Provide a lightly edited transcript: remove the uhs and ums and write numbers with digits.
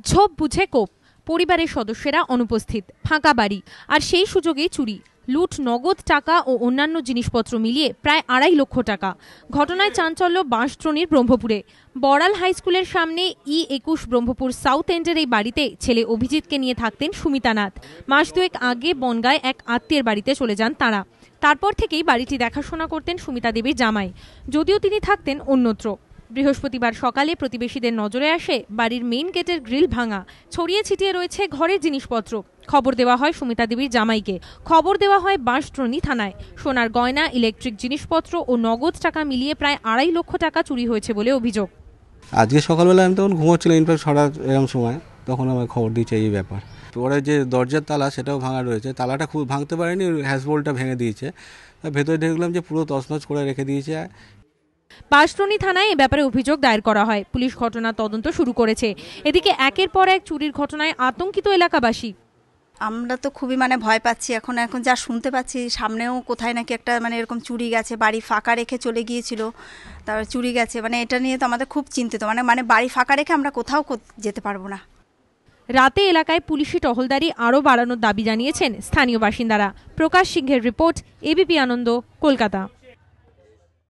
ঝোপ বুঝে কোপ, পরিবারের সদস্যরা অনুপস্থিত, ফাঁকা বাড়ি, আর সেই সুযোগেই চুরি, লুট, নগদ টাকা ও অন্যান্য জিনিসপত্র মিলিয়ে প্রায় 2.5 লক্ষ টাকা। ঘটনায় চাঞ্চল্য বাঁশদ্রোণীর ব্রহ্মপুরে। বড়াল হাই স্কুলের সামনে E21 ব্রহ্মপুর সাউথ এন্ডের এই বাড়িতে ছেলে অভিজিৎকে নিয়ে থাকতেন সুমিতা নাথ। মাস দুয়েক আগে বনগাঁয় এক আত্মীয়ের বাড়িতে চলে যান তাঁরা। তারপর থেকেই বাড়িটি দেখাশোনা করতেন সুমিতা দেবীর জামাই, যদিও তিনি থাকতেন অন্যত্র। বৃহস্পতিবার সকালে প্রতিবেশীদের নজরে আসে বাড়ির মেইন গেটের গ্রিল ভাঙা, ছড়িয়ে ছিটিয়ে রয়েছে ঘরের জিনিসপত্র। খবর দেওয়া হয় সুমিতা দেবীর জামাইকে, খবর দেওয়া হয় বাঁশদ্রোণী থানায়। সোনার গয়না, ইলেকট্রিক জিনিসপত্র ও নগদ টাকা মিলিয়ে প্রায় 2.5 লক্ষ টাকা চুরি হয়েছে বলে অভিযোগ। আজকে সকালবেলা আমি তখন ঘুমোচ্ছিলাম, ইনফ্যাক্ট হঠাৎ এরকম সময় তখন আমার খবর দিয়েছে এই ব্যাপার। পরে যে দরজার তালা সেটাও ভাঙা রয়েছে, তালাটা খুব ভাঙতে পারেনি, হ্যাজবোল্টটা ভেঙে দিয়েছে। ভেতরে দেখলাম যে পুরো তছনছ করে রেখে দিয়েছে। বাঁশদ্রোণী থানায় এ ব্যাপারে অভিযোগ দায়ের করা হয়। পুলিশ ঘটনার তদন্ত শুরু করেছে। এদিকে একের পর এক চুরির ঘটনায় আতঙ্কিত এলাকাবাসী। আমরা তো খুবই ভয় পাচ্ছি। এখন যা শুনতে পাচ্ছি, সামনেও কোথায় নাকি একটা এরকম চুরি গেছে, বাড়ি ফাঁকা রেখে চলে গিয়েছিল, তারপর চুরি গেছে। এটা নিয়ে তো আমাদের খুব চিন্তিত। বাড়ি ফাঁকা রেখে আমরা কোথাও যেতে পারবো না। রাতে এলাকায় পুলিশি টহলদারি আরও বাড়ানোর দাবি জানিয়েছেন স্থানীয় বাসিন্দারা। প্রকাশ সিংহের রিপোর্ট, এবিপি আনন্দ, কলকাতা।